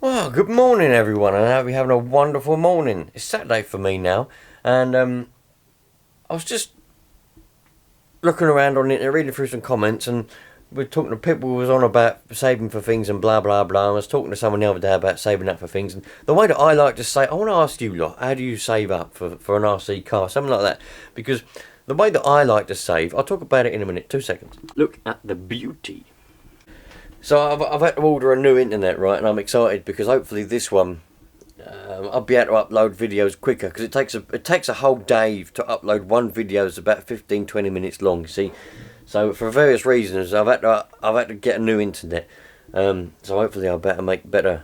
Well, good morning everyone, and I hope you're having a wonderful morning. It's Saturday for me now, and I was just looking around on it, reading through some comments, and we're talking to people who was on about saving for things and blah blah blah. I was talking to someone the other day about saving up for things, and the way that I like to say, I want to ask you lot, how do you save up for an RC car, something like that? Because the way that I like to save, I'll talk about it in a minute. 2 seconds. Look at the beauty. So I've had to order a new internet, right, and I'm excited because hopefully this one I'll be able to upload videos quicker, because it takes a whole day to upload one video that's about 15-20 minutes long. You see, so for various reasons I've had to get a new internet. So hopefully I'll better make better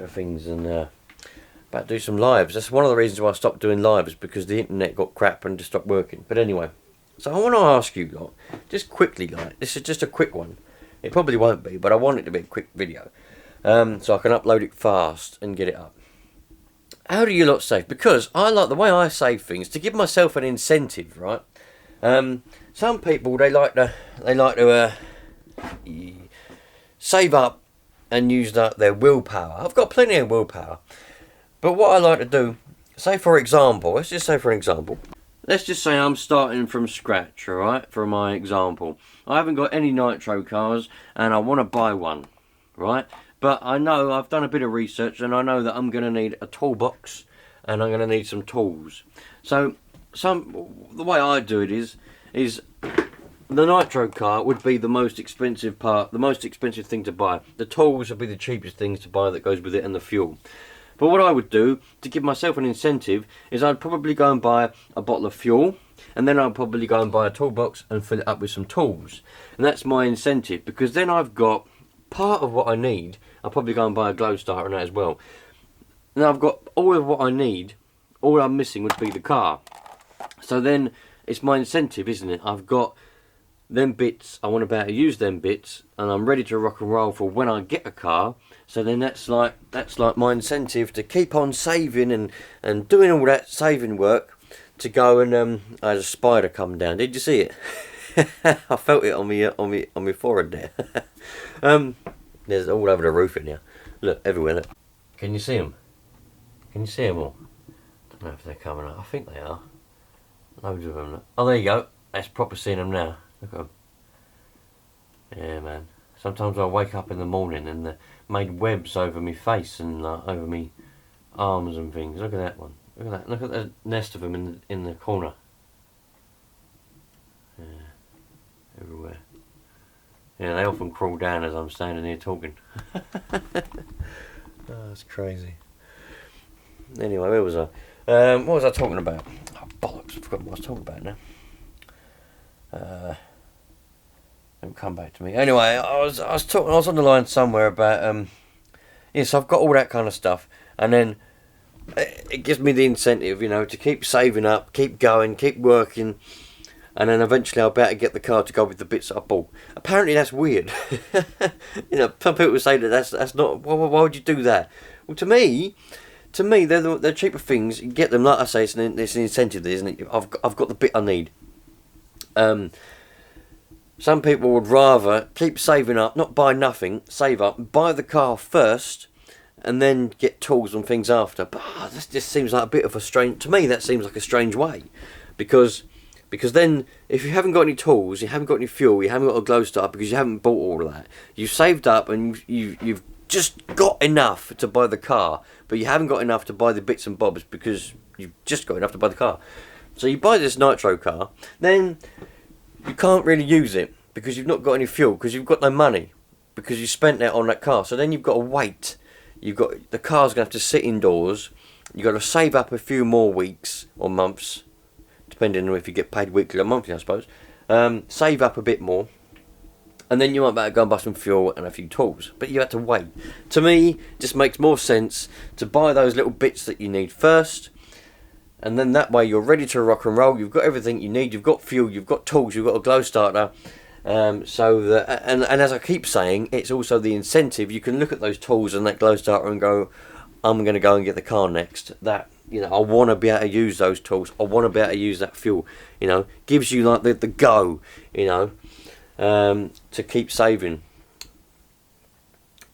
things and better do some lives. That's one of the reasons why I stopped doing lives, because the internet got crap and just stopped working. But anyway, so I want to ask you lot, just quickly, like, this is just a quick one. It probably won't be, but I want it to be a quick video, so I can upload it fast and get it up. How do you lot save? Because I like the way I save things to give myself an incentive, right? Some people they like to save up and use their willpower. I've got plenty of willpower, but what I like to do, say for example, let's just say I'm starting from scratch, alright, for my example. I haven't got any Nitro cars and I want to buy one, right? But I know, I've done a bit of research and I know that I'm going to need a toolbox and I'm going to need some tools. So, the way I do it is the Nitro car would be the most expensive part, the most expensive thing to buy. The tools would be the cheapest things to buy that goes with it, and the fuel. But what I would do to give myself an incentive is I'd probably go and buy a bottle of fuel, and then I'd probably go and buy a toolbox and fill it up with some tools. And that's my incentive, because then I've got part of what I need. I'll probably go and buy a glow starter and that as well. Now I've got all of what I need. All I'm missing would be the car. So then it's my incentive, isn't it? I've got them bits, I want to be able to use them bits, and I'm ready to rock and roll for when I get a car. So then that's like my incentive to keep on saving and doing all that saving work to go and I had a spider come down. Did you see it? I felt it on my forehead there. There's all over the roof in here. Look, everywhere, look. Can you see them? Can you see them all? I don't know if they're coming up. I think they are. Loads of them. Look. Oh, there you go. That's proper seeing them now. Look at them. Yeah, man. Sometimes I wake up in the morning and they're made webs over my face and over me arms and things. Look at that one. Look at that. Look at the nest of them in the corner. Yeah, everywhere. Yeah, they often crawl down as I'm standing here talking. Oh, that's crazy. Anyway, where was I? What was I talking about? Oh, bollocks! I forgot what I was talking about now. Don't come back to me. Anyway, I was on the line somewhere about yes, I've got all that kind of stuff, and then it gives me the incentive, you know, to keep saving up, keep going, keep working, and then eventually I'll better get the car to go with the bits that I bought. Apparently that's weird. You know, some people say that that's not. Why would you do that? Well, to me, they're cheaper things. You get them, like I say, it's an incentive, isn't it? I've got the bit I need. Some people would rather keep saving up, not buy nothing, save up, buy the car first, and then get tools and things after. But this just seems like a bit of a strange. To me, that seems like a strange way, because then if you haven't got any tools, you haven't got any fuel, you haven't got a glow starter because you haven't bought all of that. You've saved up and you've just got enough to buy the car, but you haven't got enough to buy the bits and bobs because you've just got enough to buy the car. So you buy this Nitro car, then you can't really use it because you've not got any fuel, because you've got no money, because you spent that on that car. So then you've got to wait. The car's gonna have to sit indoors. You've got to save up a few more weeks or months, depending on if you get paid weekly or monthly, I suppose. Save up a bit more, and then you might better go and buy some fuel and a few tools. But you have to wait. To me, it just makes more sense to buy those little bits that you need first, and then that way you're ready to rock and roll. You've got everything you need. You've got fuel. You've got tools. You've got a glow starter. So that, and as I keep saying, it's also the incentive. You can look at those tools and that glow starter and go, I'm going to go and get the car next. That, you know, I want to be able to use those tools. I want to be able to use that fuel. You know, gives you like the go. You know, to keep saving.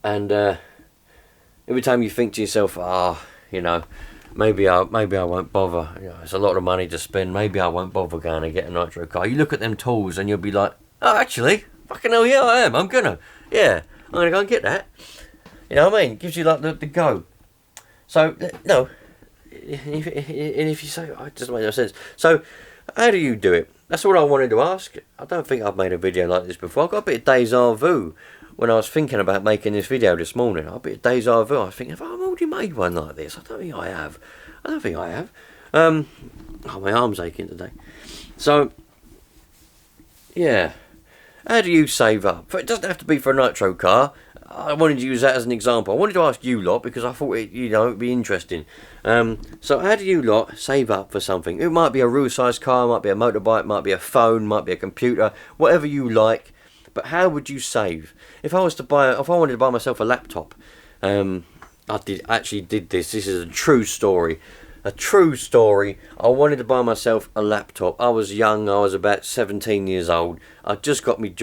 And every time you think to yourself, you know, maybe I won't bother. You know, it's a lot of money to spend. Maybe I won't bother going to get a nitro car. You look at them tools and you'll be like, oh, actually, fucking hell, yeah, I am. I'm gonna go and get that. You know what I mean? It gives you like the go. So no, and if you say, oh, it doesn't make no sense. So how do you do it? That's all I wanted to ask. I don't think I've made a video like this before. I got a bit of deja vu when I was thinking about making this video this morning. I got a bit of deja vu. I was thinking, have I already made one like this? I don't think I have. Oh, my arm's aching today. So, yeah. How do you save up? It doesn't have to be for a nitro car. I wanted to use that as an example. I wanted to ask you lot because I thought it'd be interesting. So how do you lot save up for something? It might be a real size car, might be a motorbike, might be a phone, might be a computer, whatever you like. But how would you save? If I wanted to buy myself a laptop, I did this. This is a true story. A true story. I wanted to buy myself a laptop. I was young. I was about 17 years old. I just got my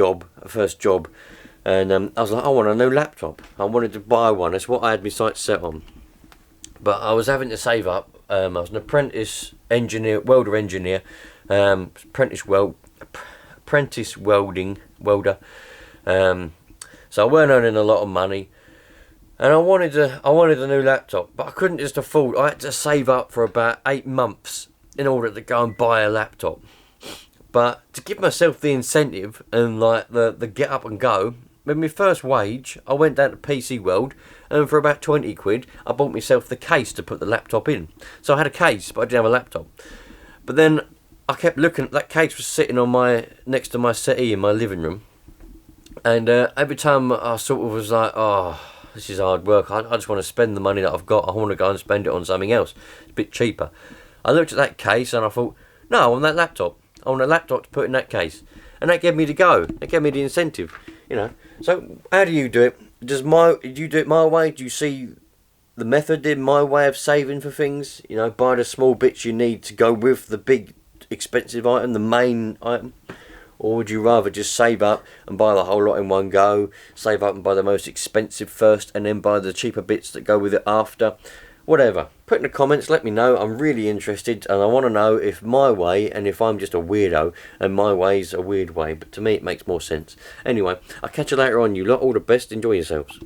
first job. And I was like, I want a new laptop. I wanted to buy one. That's what I had my sights set on. But I was having to save up. I was an apprentice welder engineer. Apprentice welder. So I weren't earning a lot of money. And I wanted a new laptop. But I couldn't just afford. I had to save up for about 8 months in order to go and buy a laptop. But to give myself the incentive and like the get up and go, with my first wage, I went down to PC World, and for about 20 quid, I bought myself the case to put the laptop in. So I had a case, but I didn't have a laptop. But then I kept looking. That case was sitting on next to my settee in my living room, and every time I sort of was like, oh, this is hard work. I just want to spend the money that I've got. I want to go and spend it on something else. It's a bit cheaper. I looked at that case and I thought, no, I want that laptop. I want a laptop to put in that case. And that gave me the go. That gave me the incentive, you know. So how do you do it? Do you do it my way? Do you see the method in my way of saving for things? You know, buy the small bits you need to go with the big expensive item, the main item. Or would you rather just save up and buy the whole lot in one go? Save up and buy the most expensive first and then buy the cheaper bits that go with it after? Whatever. Put in the comments, let me know. I'm really interested and I want to know if my way, and if I'm just a weirdo and my way's a weird way. But to me it makes more sense. Anyway, I'll catch you later on, you lot. All the best. Enjoy yourselves.